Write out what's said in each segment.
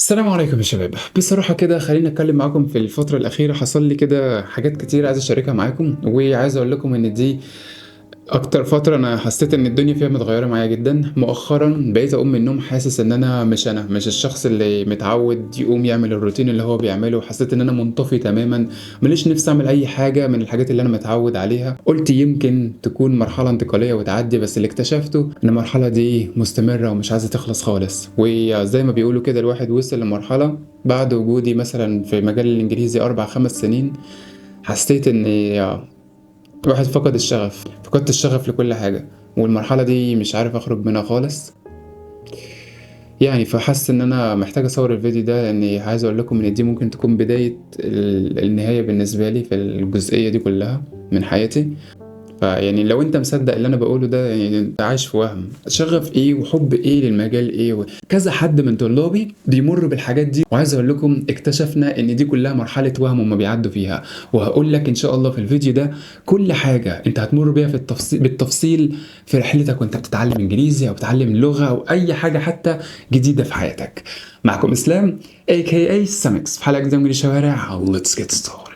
السلام عليكم يا شباب. بصراحة كده خليني أتكلم معاكم. في الفترة الأخيرة حصل لي كده حاجات كتير عايز أشاركها معاكم، وعايز أقول لكم إن دي أكتر فترة أنا حسيت إن الدنيا فيها متغيرة معايا جدا. مؤخرا بقيت أقوم من النوم حاسس إن أنا مش الشخص اللي متعود يقوم يعمل الروتين اللي هو بيعمله. حسيت إن أنا منطفي تماما، ماليش نفسي أعمل أي حاجة من الحاجات اللي أنا متعود عليها. قلت يمكن تكون مرحلة انتقالية وتعدي، بس اللي اكتشفته إن المرحلة دي مستمرة ومش عايزة تخلص خالص. وزي ما بيقولوا كده الواحد وصل لمرحلة بعد وجودي مثلا في مجال الإنجليزي 4 5 سنين. حسيت إن الواحد فقدت الشغف لكل حاجة، والمرحلة دي مش عارف أخرج منها خالص. يعني فحس إن أنا محتاج أصور الفيديو ده، لأني عايز أقول لكم إن دي ممكن تكون بداية النهاية بالنسبة لي في الجزئية دي كلها من حياتي. فيعني لو انت مصدق اللي انا بقوله ده، يعني انت عايش في وهم. شغف ايه وحب ايه للمجال ايه كذا حد من طلابي بيمر بالحاجات دي، وعايز اقول لكم اكتشفنا ان دي كلها مرحلة وهم هم بيعدوا فيها. وهقول لك ان شاء الله في الفيديو ده كل حاجة انت هتمر بيها في بالتفصيل في رحلتك وانت بتتعلم انجليزي او بتتعلم لغة او اي حاجة حتى جديدة في حياتك. معكم اسلام AKA سامكس في حلقة جديدة من الشوارع. Let's get started.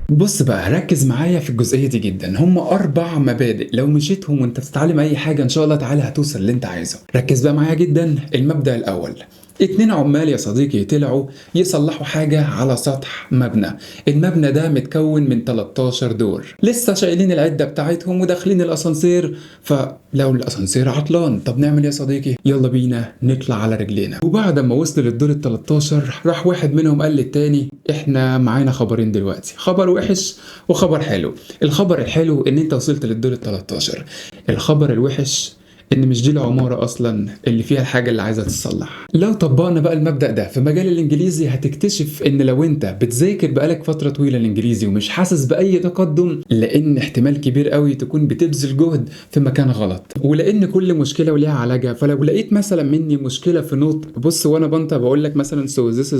بص بقى، ركز معايا في الجزئية دي جدا. هم 4 مبادئ لو مشيتهم وانت بتتعلم اي حاجة ان شاء الله تعالى هتوصل اللي انت عايزه. ركز بقى معايا جدا. المبدأ الاول: 2 عمال يا صديقي طلعوا يصلحوا حاجة على سطح مبنى. المبنى ده متكون من 13 دور، لسه شايلين العدة بتاعتهم وداخلين الاسانسير. فلو الاسانسير عطلان، طب نعمل ايه يا صديقي؟ يلا بينا نطلع على رجلينا. وبعد ما وصلوا للدور ال 13 راح واحد منهم قال للتاني: احنا معانا خبرين دلوقتي، خبر وحش وخبر حلو. الخبر الحلو ان انت وصلت للدور ال 13. الخبر الوحش ان مش دي العمارة اصلا اللي فيها الحاجة اللي عايزة تتصلح. لو طبقنا بقى المبدأ ده في مجال الانجليزي هتكتشف ان لو انت بتذاكر بقالك فترة طويلة الانجليزي ومش حاسس باي تقدم، لان احتمال كبير قوي تكون بتبذل جهد في مكان غلط، ولان كل مشكلة وليها علاجها. فلو لقيت مثلا مني مشكلة في نطق، بص وانا بنطق بقول لك مثلا so this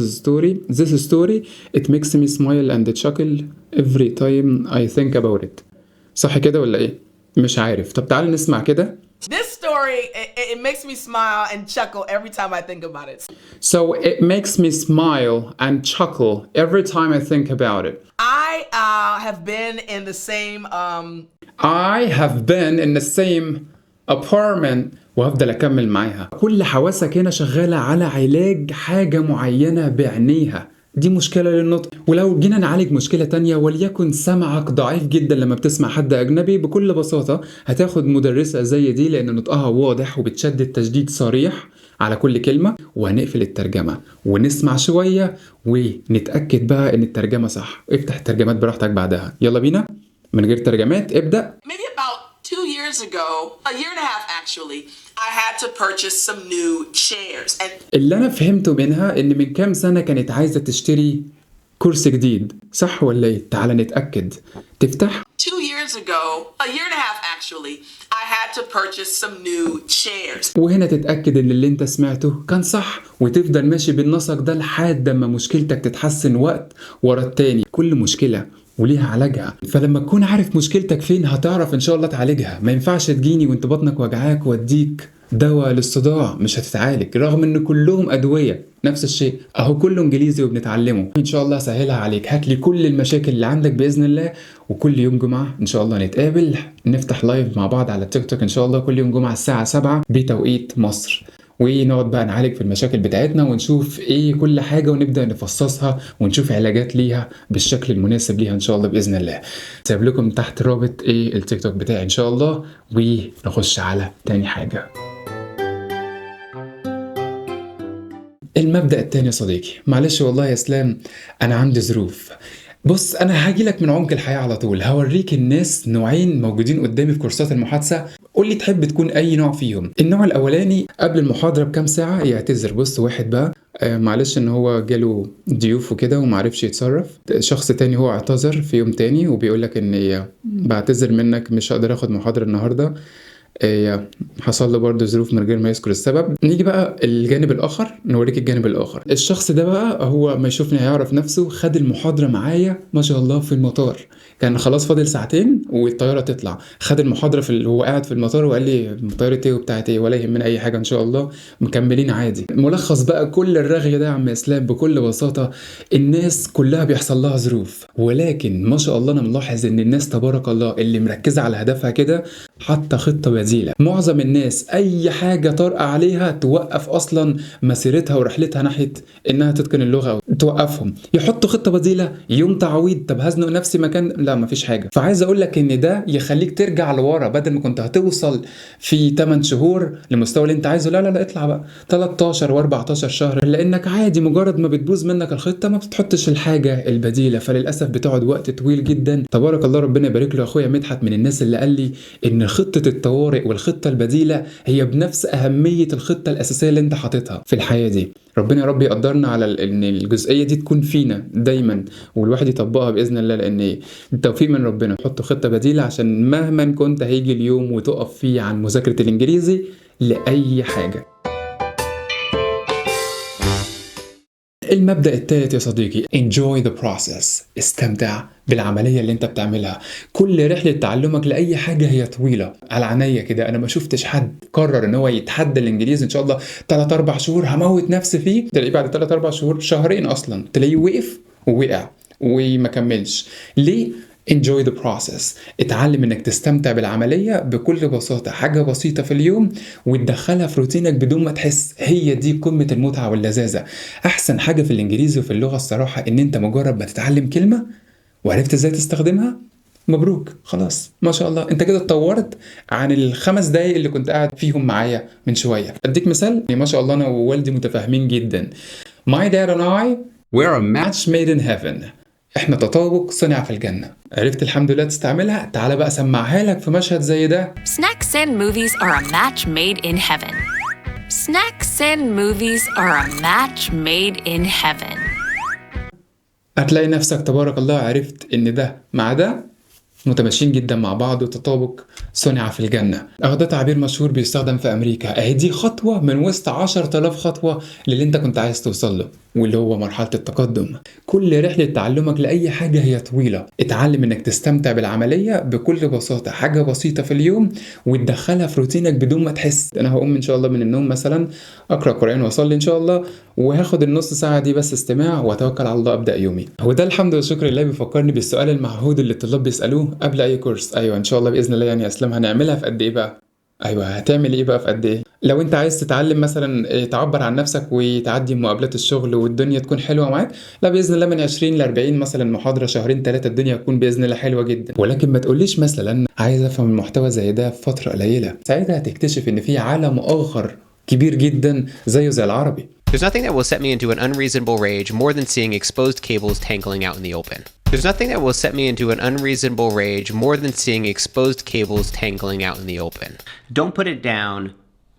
story it makes me smile and chuckle every time I think about it. صح كده ولا ايه؟ مش عارف. طب تعال نسمع كده. This story, it makes me smile and chuckle every time I think about it. So it makes me smile and chuckle every time I think about it. I have been in the same I have been in the same apartment. وهفضل أكمل معاها. كل حواسك هنا شغالة على علاج حاجة معينة بعينيها. دي مشكلة للنطق. ولو جينا نعالج مشكلة تانية، وليكن سمعك ضعيف جدا لما بتسمع حد أجنبي، بكل بساطة هتاخد مدرسة زي دي لأن نطقها واضح وبتشدد تشديد صريح على كل كلمة، وهنقفل الترجمة ونسمع شوية ونتأكد بقى إن الترجمة صح. افتح الترجمات براحتك بعدها. يلا بينا من غير ترجمات ابدأ. maybe about 2 years ago, a year and a half actually. I had to purchase some new chairs and اللي أنا فهمته منها إن من كام سنة كانت عايزة تشتري كرسي جديد، صح ولا إيه؟ تعال نتأكد. تفتح 2 years ago, a year and a half actually. I had to purchase some new chairs. وهنا تتأكد إن اللي أنت سمعته كان صح، وتفضل ماشي بالنسق ده لحد ما مشكلتك تتحسن وقت ورا التاني. كل مشكلة وليها علاجها، فلما تكون عارف مشكلتك فين هتعرف إن شاء الله تعالجها. ما ينفعش تجيني وانت بطنك وجعاك واديك دواء للصداع مش هتتعالج، رغم ان كلهم ادويه نفس الشيء. اهو كله انجليزي وبنتعلمه. ان شاء الله سهلها عليك. هات لي كل المشاكل اللي عندك باذن الله، وكل يوم جمعه ان شاء الله نتقابل نفتح لايف مع بعض على تيك توك ان شاء الله كل يوم جمعه الساعه 7 بتوقيت مصر، ونقعد بقى نعالج في المشاكل بتاعتنا ونشوف ايه كل حاجة ونبدأ نفصصها ونشوف علاجات ليها بالشكل المناسب ليها ان شاء الله بإذن الله. سايب لكم تحت رابط التيك توك بتاعي ان شاء الله، ونخش على تاني حاجة. المبدأ التاني يا صديقي، معلش والله يا اسلام انا عندي ظروف. بص انا هاجي لك من عمق الحياة على طول، هوريك الناس نوعين موجودين قدامي في كورسات المحادثة. قول لي تحب تكون اي نوع فيهم. النوع الاولاني قبل المحاضرة بكام ساعة يعتذر. بص واحد بقى معلش ان هو جاله ضيوف وكده ومعرفش يتصرف. شخص تاني هو اعتذر في يوم تاني وبيقول لك ان بعتذر منك مش هقدر اخد محاضرة النهاردة. حصل له برضه ظروف من غير ما يذكر السبب. نيجي بقى الجانب الآخر، نوريك الجانب الآخر. الشخص ده بقى هو ما يشوفني هيعرف نفسه، خد المحاضرة معايا ما شاء الله في المطار، كان خلاص فاضل ساعتين والطيارة تطلع، خد المحاضرة هو قاعد في المطار وقال لي طيارة ايه وبتاعت ايه، ولا يهمنا أي حاجة إن شاء الله، مكملين عادي. ملخص بقى كل الرغي ده يا عم إسلام بكل بساطة، الناس كلها بيحصل لها ظروف، ولكن ما شاء الله أنا ملاحظ إن الناس تبارك الله اللي مركزة على هدفها كده حتى خطة بديلة. معظم الناس أي حاجة طارئة عليها توقف أصلا مسيرتها ورحلتها ناحية إنها تتقن اللغة، توقفهم يحطوا خطة بديلة، يوم تعويض، طب هزنق نفسي مكان، لا مفيش حاجة. فعايز أقول لك إن ده يخليك ترجع لورا، بدل ما كنت هتوصل في 8 شهور لمستوى اللي أنت عايزه، لا لا لا اطلع بقى 13 و14 شهر، لأنك عادي مجرد ما بتبوظ منك الخطة ما بتحطش الحاجة البديلة، فللأسف بتقعد وقت طويل جدا. تبارك الله ربنا يبارك له أخويا مدحت من الناس اللي قال لي إن خطة الطوارئ والخطة البديلة هي بنفس أهمية الخطة الأساسية اللي أنت حاططها في الحياة دي. ربنا يا رب يقدرنا على إن الجزئية دي تكون فينا دايما والواحد يطبقها بإذن الله، لأن التوفيق من ربنا. حط خطة بديلة عشان مهما كنت هيجي اليوم وتقف فيه عن مذاكرة الإنجليزي لأي حاجة. المبدأ الثالث يا صديقي، enjoy the process، استمتع بالعملية اللي انت بتعملها. كل رحلة تعلمك لأي حاجة هي طويلة، على عينيا كده. أنا ما شفتش حد قرر إن هو يتحدى الإنجليزي إن شاء الله 3-4 شهور هموت نفسي فيه، تلاقيه بعد 3-4 شهور، شهرين أصلا تلاقيه وقف ووقع وما كملش. ليه؟ enjoy the process، اتعلم انك تستمتع بالعملية بكل بساطة، حاجة بسيطة في اليوم وتدخلها في روتينك بدون ما تحس، هي دي قمة المتعة واللذاذة. احسن حاجة في الانجليزي وفي اللغة الصراحة ان انت مجرد ما تتعلم كلمة وعرفت ازاي تستخدمها، مبروك، خلاص ما شاء الله انت كده اتطورت عن ال5 دقايق اللي كنت قاعد فيهم معايا من شوية. اديك مثال، ما شاء الله انا ووالدي متفاهمين جدا. My dad and I we're a match made in heaven، احنا تطابق صنع في الجنة. عرفت الحمد لله تستعملها؟ تعال بقى سمعها لك في مشهد زي ده. Snacks and movies are a match made in heaven. Snacks and movies are a match made in heaven. هتلاقي نفسك تبارك الله عرفت ان ده مع ده متماشيين جدا مع بعض، وتطابق صنع في الجنة. ده تعبير مشهور بيستخدم في أمريكا. اهي دي خطوة من وسط 10,000 خطوة للي انت كنت عايز توصل له، واللي هو مرحلة التقدم. كل رحلة تعلمك لأي حاجة هي طويلة، اتعلم انك تستمتع بالعملية بكل بساطة، حاجة بسيطة في اليوم وتدخلها في روتينك بدون ما تحس. انا هقوم ان شاء الله من النوم مثلا، اقرأ قرآن واصلي ان شاء الله، وهاخد النص ساعة دي بس استماع واتوكل على الله ابدأ يومي. وده الحمد والشكر لله بيفكرني بالسؤال المعهود اللي الطلاب بيسألوه قبل اي كورس. ايوه ان شاء الله باذن الله يعني اسلام هنعملها في قد ايه بقى؟ ايوه هتعمل ايه بقى في قد ايه؟ لو انت عايز تتعلم مثلا تعبر عن نفسك وتعدي مقابلات الشغل والدنيا تكون حلوه معاك، لا باذن الله من 20 ل 40 مثلا محاضره، شهرين 3 الدنيا تكون باذن الله حلوه جدا. ولكن ما تقوليش مثلا عايز افهم المحتوى زي ده في فتره قليله، ساعتها هتكتشف ان في عالم اخر كبير جدا زيه زي العربي. There's nothing that will set me into an unreasonable rage more than seeing exposed cables tangling out in the open. There's nothing that will set me into an unreasonable rage more than seeing exposed cables tangling out in the open. Don't put it down,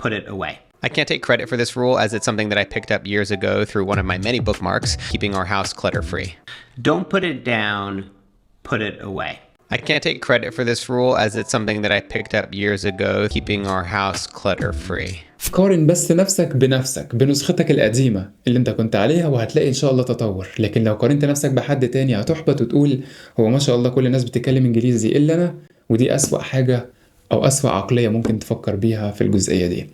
put it away. I can't take credit for this rule as it's something that I picked up years ago through one of my many bookmarks, keeping our house clutter-free. Don't put it down, put it away. I can't take credit for this rule as it's something that I picked up years ago, keeping our house clutter-free. قارن بس نفسك بنفسك بنسختك القديمة اللي انت كنت عليها وهتلاقي ان شاء الله تطور. لكن لو قارنت نفسك بحد تاني هتحبط وتقول هو ما شاء الله كل الناس بتتكلم انجليزي الا انا، ودي اسوأ حاجة او اسوأ عقلية ممكن تفكر بيها في الجزئية دي.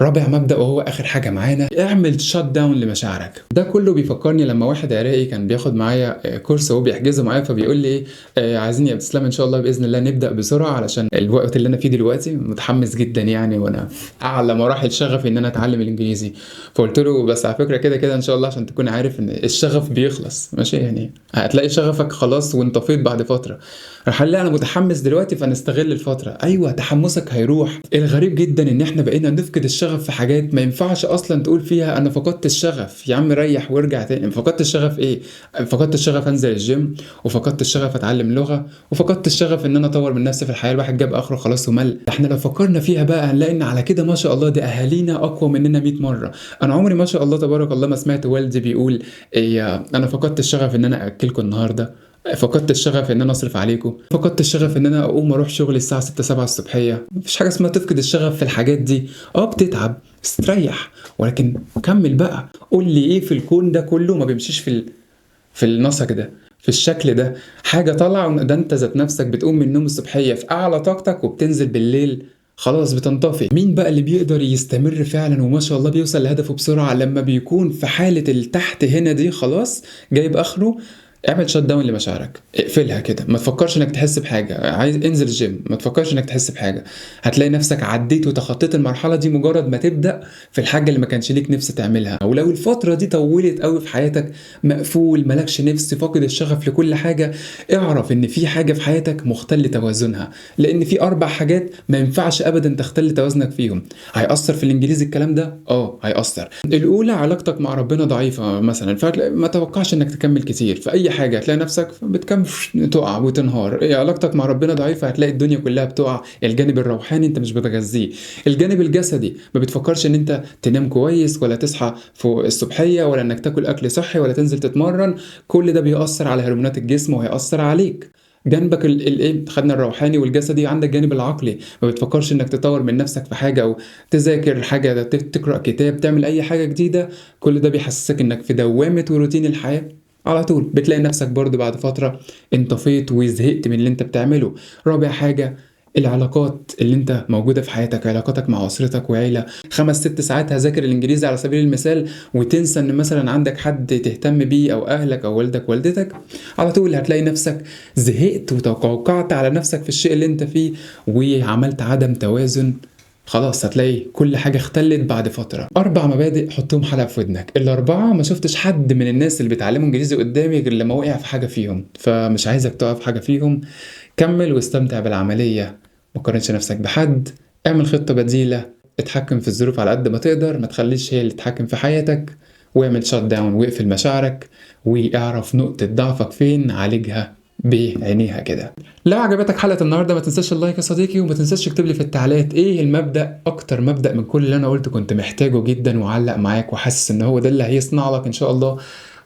رابع مبدأ وهو آخر حاجة معانا، اعمل شات داون لمشاعرك. ده كله بيفكرني لما واحد عراقي كان بياخد معايا كورس وهو بيحجزه معايا، فبيقول لي عايزين يا اسلام ان شاء الله باذن الله نبدا بسرعه علشان الوقت اللي انا فيه دلوقتي متحمس جدا يعني، وانا اعلى مراحل شغفي ان انا اتعلم الانجليزي. فقلت له بس على فكره كده كده ان شاء الله عشان تكون عارف ان الشغف بيخلص، ماشي يعني هتلاقي شغفك خلاص وانطفيت بعد فتره. راح قال لي انا متحمس دلوقتي فنستغل الفتره. ايوه تحمسك هيروح. الغريب جدا ان احنا بقينا نفقد الشغف في حاجات ما ينفعش اصلا تقول فيها انا فقدت الشغف. يا عم ريح وارجع تاني. فقدت الشغف ايه؟ فقدت الشغف انزل الجيم، وفقدت الشغف اتعلم لغه، وفقدت الشغف ان انا اطور من نفسي في الحياه. الواحد جاب اخره خلاص ومل. احنا لو فكرنا فيها بقى هنلاقي ان على كده ما شاء الله ده اهالينا اقوى مننا 100 مره. انا عمري ما شاء الله تبارك الله ما سمعت والدي بيقول انا فقدت الشغف ان انا اكلكم النهارده، فقدت الشغف ان انا اصرف عليكم، فقدت الشغف ان انا اقوم اروح شغلي الساعه 6 7 الصبحيه. مفيش حاجه اسمها تفقد الشغف في الحاجات دي. بتتعب بس تريح، ولكن كمل بقى. قول لي ايه في الكون ده كله ما بيمشيش في النسق ده، في الشكل ده؟ حاجه طالعه، ده انت ذات نفسك بتقوم من النوم الصبحيه في اعلى طاقتك وبتنزل بالليل خلاص بتنطفي. مين بقى اللي بيقدر يستمر فعلا وما شاء الله بيوصل لهدفه بسرعه؟ لما بيكون في حاله التحت هنا دي خلاص جايب اخره. اعمل شات داون لمشاعرك، اقفلها كده، ما تفكرش انك تحس بحاجه. عايز انزل الجيم، ما تفكرش انك تحس بحاجه. هتلاقي نفسك عديت وتخطيت المرحله دي مجرد ما تبدا في الحاجه اللي ما كانش ليك نفس تعملها. ولو الفتره دي طولت قوي في حياتك، مقفول، مالكش نفس، فاقد الشغف لكل حاجه، اعرف ان في حاجه في حياتك مختل توازنها. لان في 4 حاجات ما ينفعش ابدا تختل توازنك فيهم. هيأثر في الانجليزي الكلام ده؟ هيأثر. الاولى علاقتك مع ربنا ضعيفه مثلا، فما توقعش انك تكمل كتير في اي حاجه. هتلاقي نفسك بتكمل تقع وتنهار. علاقتك مع ربنا ضعيفه، هتلاقي الدنيا كلها بتقع. الجانب الروحاني انت مش بتغذيه. الجانب الجسدي ما بتفكرش ان انت تنام كويس، ولا تصحى فوق الصبحيه، ولا انك تاكل اكل صحي، ولا تنزل تتمرن. كل ده بيأثر على هرمونات الجسم وهيأثر عليك. جانبك الايه، خدنا الروحاني والجسدي، عندك جانب العقلي. ما بتفكرش انك تطور من نفسك في حاجه، او تذاكر حاجه، تقرا كتاب، تعمل اي حاجه جديده. كل ده بيحسسك انك في دوامه وروتين الحياه على طول. بتلاقي نفسك برضو بعد فتره انطفيت وزهقت من اللي انت بتعمله. رابع حاجه، العلاقات اللي انت موجودة في حياتك، علاقاتك مع أسرتك وعيلة. 5-6 ساعات هذاكر الإنجليزي على سبيل المثال، وتنسى إن مثلا عندك حد تهتم بيه، أو أهلك أو والدك والدتك. على طول هتلاقي نفسك زهقت وتوقعت على نفسك في الشيء اللي انت فيه، وعملت عدم توازن. خلاص هتلاقي كل حاجة اختلت بعد فترة. 4 مبادئ حطهم حلقة في ودنك. ال4 ما شفتش حد من الناس اللي بيتعلموا انجليزي قدامي غير لما وقع في حاجة فيهم، فمش عايزك تقع في حاجة فيهم. كمل واستمتع بالعملية، ما تقارنش نفسك بحد. اعمل خطة بديلة، اتحكم في الظروف على قد ما تقدر، ما تخليش هي اللي تتحكم في حياتك. واعمل شات داون واقفل مشاعرك، واعرف نقطة ضعفك فين، عالجها بعينيها كده. لو عجبتك حلقة النهاردة ما تنساش اللايك يا صديقي، وما تنساش تكتب لي في التعليقات ايه المبدأ، اكتر مبدأ من كل اللي انا قلته كنت محتاجه جدا وعلق معاك وحاسس ان هو ده اللي هيصنع لك ان شاء الله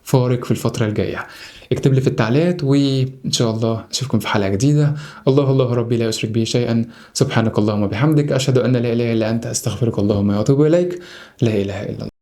فارق في الفترة الجاية. اكتب لي في التعليقات، وإن شاء الله أشوفكم في حلقة جديدة. الله ربي لا أشرك به شيئا، سبحانك اللهم وبحمدك، أشهد أن لا إله إلا أنت، أستغفرك اللهم وأتوب إليك. لا إله إلا الله.